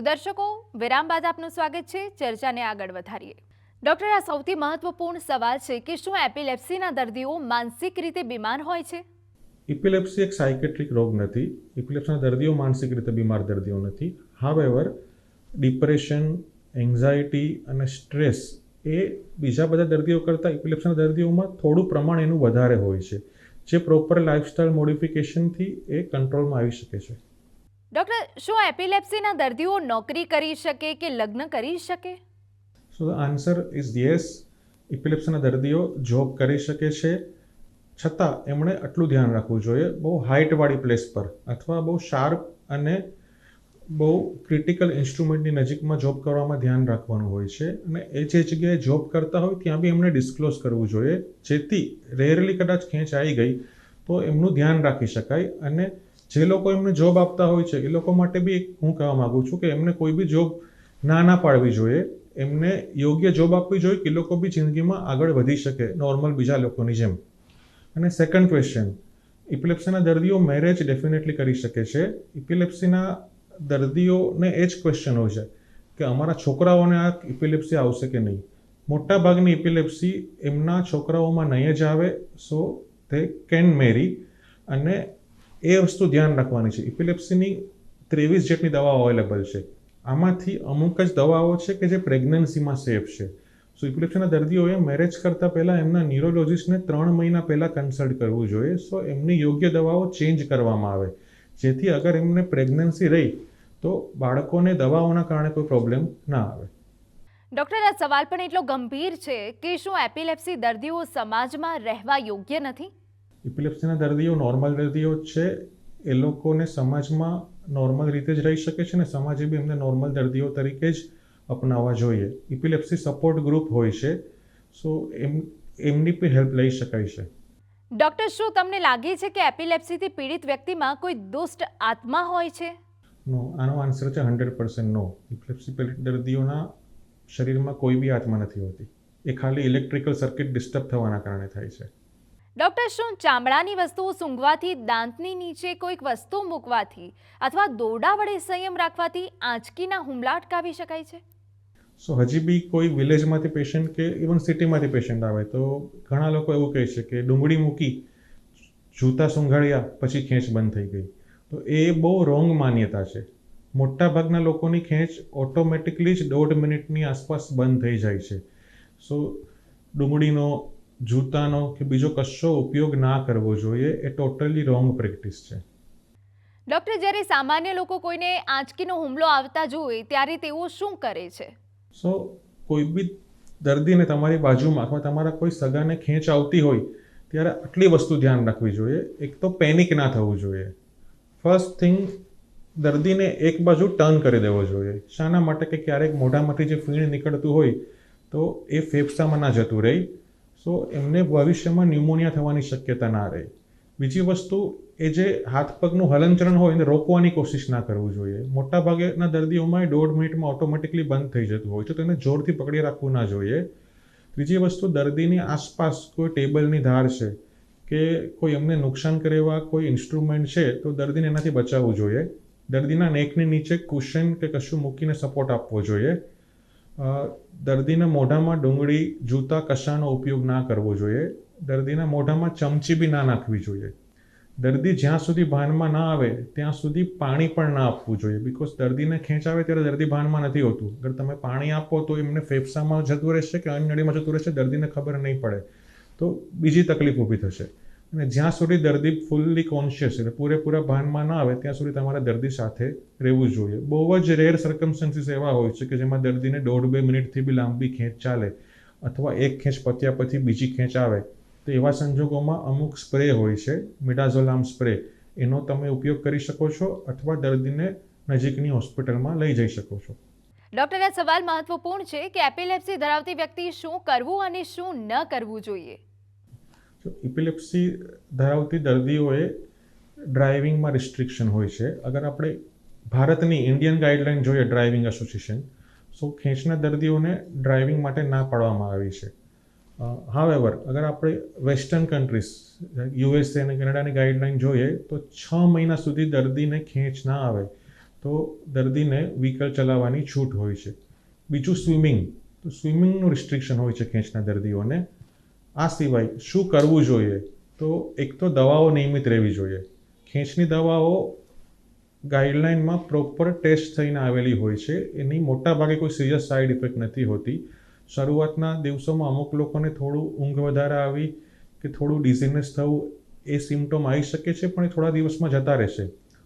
તો દર્શકો, વિરામ બાદ આપનું સ્વાગત છે. ચર્ચાને આગળ વધારીએ. ડોક્ટર, આ સૌથી મહત્વપૂર્ણ સવાલ છે કે શું એપિલેપ્સીના દર્દીઓ માનસિક રીતે બીમાર હોય છે? ઇપિલેપ્સી એક સાયકેટ્રિક રોગ નથી. ઇપિલેપ્સીના દર્દીઓ માનસિક રીતે બીમાર દર્દીઓ નથી. હાવેવર, ડિપ્રેશન, એન્ઝાયટી અને સ્ટ્રેસ એ બીજા બધા દર્દીઓ કરતાં ઇપિલેપ્સીના દર્દીઓમાં થોડું પ્રમાણ એનું વધારે હોય છે, જે પ્રોપર લાઇફસ્ટાઇલ મોડિફિકેશનથી એ કંટ્રોલમાં આવી શકે છે. ડોક્ટર, શું એપિલેપ્સીના દર્દીઓ નોકરી કરી શકે કે લગ્ન કરી શકે? સો ધ આન્સર ઇઝ યસ. ઇપિલેપ્સીના દર્દીઓ જોબ કરી શકે છે, છતાં એમણે આટલું ધ્યાન રાખવું જોઈએ, બહુ હાઇટવાળી પ્લેસ પર અથવા બહુ શાર્પ અને બહુ ક્રિટિકલ ઇન્સ્ટ્રુમેન્ટની નજીકમાં જોબ કરવામાં ધ્યાન રાખવાનું હોય છે. અને એ જે જગ્યાએ જોબ કરતા હોય ત્યાં બી એમણે ડિસ્ક્લોઝ કરવું જોઈએ, જેથી રેરલી કદાચ ખેંચ આવી ગઈ તો એમનું ધ્યાન રાખી શકાય. અને જે લોકો એમને જોબ આપતા હોય છે એ લોકો માટે બી હું કહેવા માગું છું કે એમને કોઈ બી જોબ ના પાડવી જોઈએ. એમને યોગ્ય જોબ આપવી જોઈએ કે લોકો બી જિંદગીમાં આગળ વધી શકે નોર્મલ બીજા લોકોની જેમ. અને સેકન્ડ ક્વેશ્ચન, ઇપિલેપ્સીના દર્દીઓ મેરેજ ડેફિનેટલી કરી શકે છે. ઇપિલેપ્સીના દર્દીઓને એ જ ક્વેશ્ચન હોય છે કે અમારા છોકરાઓને આ ઇપિલેપ્સી આવશે કે નહીં. મોટાભાગની ઇપિલેપ્સી એમના છોકરાઓમાં નહીં જ આવે, સો તે કેન મેરી. અને એ વસ્તુ ધ્યાન રાખવાની છે. ઇપિલેપ્સીની 23 જેટલી દવાઓ અવેલેબલ છે. આમાંથી અમુક જ દવાઓ છે કે જે પ્રેગ્નન્સીમાં સેફ છે. સો ઇપિલેપ્સીના દર્દીઓએ મેરેજ કરતાં પહેલાં એમના ન્યુરોલોજિસ્ટને 3 મહિના પહેલાં કન્સલ્ટ કરવું જોઈએ. સો એમની યોગ્ય દવાઓ ચેન્જ કરવામાં આવે, જેથી અગર એમને પ્રેગ્નન્સી રહી તો બાળકોને દવાઓના કારણે કોઈ પ્રોબ્લેમ ના આવે. ડોક્ટર, આ સવાલ પણ એટલો ગંભીર છે કે શું એપિલેપ્સી દર્દીઓ સમાજમાં રહેવા યોગ્ય નથી? ઇપિલેપ્સીના દર્દીઓ નોર્મલ દર્દીઓ જ છે. એ લોકોને સમાજમાં નોર્મલ રીતે જ રહી શકે છે ને સમાજે બી એમને નોર્મલ દર્દીઓ તરીકે જ અપનાવવા જોઈએ. ઇપિલેપ્સી સપોર્ટ ગ્રુપ હોય છે, સો એમની બી હેલ્પ લઈ શકાય છે. ડોક્ટર, શું તમને લાગે છે કે એપિલેપ્સીથી પીડિત વ્યક્તિમાં કોઈ દુષ્ટ આત્મા હોય છે? નો, આનો આન્સર છે 100% નો. ઇપિલેપ્સી પીડિત દર્દીઓના શરીરમાં કોઈ બી આત્મા નથી હોતી. એ ખાલી ઇલેક્ટ્રિકલ સર્કિટ ડિસ્ટર્બ થવાના કારણે થાય છે. ડોક્ટર, શું ચામડાની વસ્તુઓ સૂંઘવાથી, દાંતની નીચે કોઈક વસ્તુ મૂકવાથી અથવા દોરડા વડે સંયમ રાખવાથી આંચકીના હુમલા અટકાવી શકાય છે? સો હજી બી કોઈ વિલેજમાંથી પેશન્ટ કે ઇવન સિટીમાંથી પેશન્ટ આવે તો ઘણા લોકો એવું કહે છે કે ડુંગળી મૂકી, જૂતા સૂંઘાડ્યા પછી ખેંચ બંધ થઈ ગઈ. તો એ બહુ રોંગ માન્યતા છે. મોટાભાગના લોકોની ખેંચ ઓટોમેટિકલી જ 1.5 મિનિટની આસપાસ બંધ થઈ જાય છે. સો ડુંગળીનો, જૂતાનો કે બીજો કશો ઉપયોગ ના કરવો જોઈએ. એ ટોટલી રોંગ પ્રેક્ટિસ છે. ડોક્ટર, જ્યારે સામાન્ય લોકો કોઈને આંચકીનો હુમલો આવતા જોઈએ ત્યારે તેઓ શું કરે છે? સો કોઈ બી દર્દીને તમારી બાજુમાં અથવા તમારા કોઈ સગાને ખેંચ આવતી હોય ત્યારે આટલી વસ્તુ ધ્યાન રાખવી જોઈએ. એક તો પેનિક ના થવું જોઈએ. ફર્સ્ટ થિંગ, દર્દીને એક બાજુ ટર્ન કરી દેવો જોઈએ. શાના માટે? કે ક્યારેક મોઢામાંથી જે ફીણ નીકળતું હોય તો એ ફેફસામાં ના જતું રહે. સો એમને ભવિષ્યમાં ન્યુમોનિયા થવાની શક્યતા ના રહે. બીજી વસ્તુ, એ જે હાથ પગનું હલનચલન હોય એને રોકવાની કોશિશ ના કરવું જોઈએ. મોટાભાગના દર્દીઓમાં 1.5 મિનિટમાં ઓટોમેટિકલી બંધ થઈ જતું હોય છે, તો એને જોરથી પકડી રાખવું ના જોઈએ. ત્રીજી વસ્તુ, દર્દીની આસપાસ કોઈ ટેબલની ધાર છે કે કોઈ એમને નુકસાન કરે એવા કોઈ ઇન્સ્ટ્રુમેન્ટ છે તો દર્દીને એનાથી બચાવવું જોઈએ. દર્દીના નેકની નીચે કુશન કે કશું મૂકીને સપોર્ટ આપવો જોઈએ. દર્દીના મોઢામાં ડુંગળી, જૂતા કશાનો ઉપયોગ ના કરવો જોઈએ. દર્દીના મોઢામાં ચમચી બી ના નાખવી જોઈએ. દર્દી જ્યાં સુધી ભાનમાં ના આવે ત્યાં સુધી પાણી પણ ના આપવું જોઈએ. બિકોઝ દર્દીને ખેંચ આવે ત્યારે દર્દી ભાનમાં નથી હોતું. અગર તમે પાણી આપો તો એમને ફેફસામાં જતું રહેશે કે અન્ય નળીમાં જતું રહેશે, દર્દીને ખબર નહીં પડે, તો બીજી તકલીફ ઊભી થશે. અને જ્યાં સુધી દર્દી ફૂલ્લી કોન્શિયસ એટલે પૂરેપૂરા ભાનમાં ના આવે ત્યાં સુધી તમારે દર્દી સાથે રહેવું જોઈએ. બહુ જ રેર સર્કમસ્ટન્સીસ એવા હોય છે કે જેમાં દર્દીને 1.5-2 મિનિટથી બી લાંબી ખેંચ ચાલે અથવા એક ખેંચ પત્યા પછી બીજી ખેંચ આવે. તો એવા સંજોગોમાં અમુક સ્પ્રે હોય છે, મિડાઝોલામ સ્પ્રે, એનો તમે ઉપયોગ કરી શકો છો અથવા દર્દીને નજીકની હોસ્પિટલમાં લઈ જઈ શકો છો. ડોક્ટર, આ સવાલ મહત્વપૂર્ણ છે કે એપિલેપ્સી ધરાવતી વ્યક્તિ શું કરવું અને શું ન કરવું જોઈએ? ઇપિલેપ્સી ધરાવતી દર્દીઓએ ડ્રાઇવિંગમાં રિસ્ટ્રિક્શન હોય છે. અગર આપણે ભારતની ઇન્ડિયન ગાઈડલાઇન જોઈએ, ડ્રાઇવિંગ એસોસિએશન, સો ખેંચના દર્દીઓને ડ્રાઇવિંગ માટે ના પાડવામાં આવી છે. હાવેવર, અગર આપણે વેસ્ટર્ન કન્ટ્રીઝ, યુએસએ અને કેનેડાની ગાઈડલાઇન જોઈએ તો 6 મહિના સુધી દર્દીને ખેંચ ના આવે તો દર્દીને વ્હીકલ ચલાવવાની છૂટ હોય છે. બીજું સ્વિમિંગ, તો સ્વિમિંગનું રિસ્ટ્રિક્શન હોય છે ખેંચના દર્દીઓને. આ સિવાય શું કરવું જોઈએ, તો એક તો દવાઓ નિયમિત રહેવી જોઈએ. ખેંચની દવાઓ ગાઈડલાઇનમાં પ્રોપર ટેસ્ટ થઈને આવેલી હોય છે. એની મોટાભાગે કોઈ સિરિયસ સાઇડ ઇફેક્ટ નથી હોતી. શરૂઆતના દિવસોમાં અમુક લોકોને થોડું ઊંઘ વધારે આવી કે થોડું ડિઝીનેસ થવું એ સિમ્ટોમ આવી શકે છે, પણ એ થોડા દિવસમાં જતા રહેશે.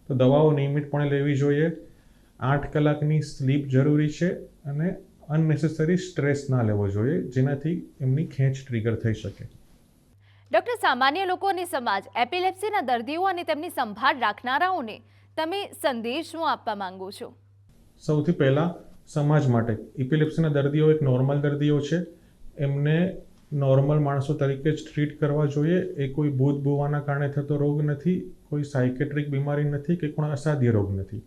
તો દવાઓ નિયમિતપણે લેવી જોઈએ. 8 કલાકની સ્લીપ જરૂરી છે અને અનનેસેસરી સ્ટ્રેસ ના લેવો જોઈએ, જેનાથી એમની ખેંચ ટ્રિગર થઈ શકે. ડૉક્ટર, સામાન્ય લોકો અને સમાજ, એપિલેપ્સીના દર્દીઓ અને તેમની સંભાળ રાખનારાઓને તમે સંદેશ શું આપવા માંગો છો? સૌથી પહેલાં સમાજ માટે એપિલેપ્સીના દર્દીઓ એક નોર્મલ દર્દીઓ છે. એમને નોર્મલ માણસો તરીકે જ ટ્રીટ કરવા જોઈએ. એ કોઈ ભૂત ભૂવાના કારણે થતો રોગ નથી, કોઈ સાયકેટ્રિક બીમારી નથી કે કોઈ અસાધ્ય રોગ નથી.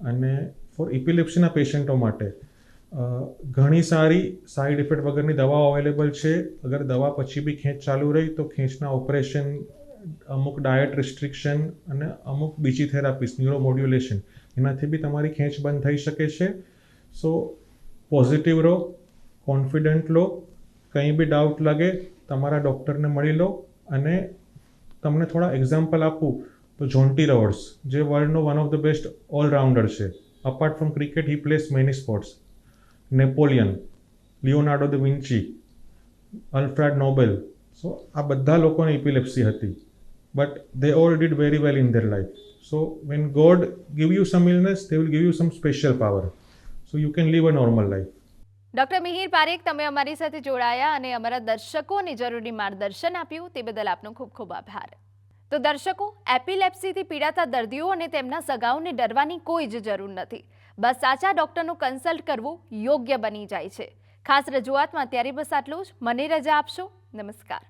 અને ફોર એપિલેપ્સીના પેશન્ટો માટે ઘણી સારી સાઇડ ઇફેક્ટ વગરની દવાઓ અવેલેબલ છે. અગર દવા પછી બી ખેંચ ચાલુ રહી તો ખેંચના ઓપરેશન, અમુક ડાયટ રિસ્ટ્રિક્શન અને અમુક બીજી થેરાપીસ, ન્યુરોમોડ્યુલેશન, એનાથી બી તમારી ખેંચ બંધ થઈ શકે છે. સો પોઝિટિવ રહો, કોન્ફિડન્ટ લો. કંઈ બી ડાઉટ લાગે તમારા ડૉક્ટરને મળી લો. અને તમને થોડા એક્ઝામ્પલ આપું તો જોન્ટી રોડ્સ, જે વર્લ્ડનો one of the best allrounder છે. Apart from cricket he plays many sports. Napoleon, Leonardo da Vinci, Alfred Nobel. So આ બધા લોકોને એપિલેપ્સી હતી, but they all did very well in their life. So when God give you some illness, they will give you some special power. So you can live a normal life. Doctor Mihir Parekh, તમે અમારી સાથે જોડાયા અને અમારા દર્શકોને જરૂરી માર્ગદર્શન આપ્યું, તે બદલ આપનો ખૂબ ખૂબ આભાર. તો દર્શકો, એપિલેપ્સીથી પીડાતા દર્દીઓ અને તેમના સગાઓને ડરવાની કોઈ જ જરૂર નથી. બસ સાચા ડૉક્ટરનું કન્સલ્ટ કરવું યોગ્ય બની જાય છે. ખાસ રજૂઆતમાં અત્યારે બસ આટલું જ. મને રજા આપશો. નમસ્કાર.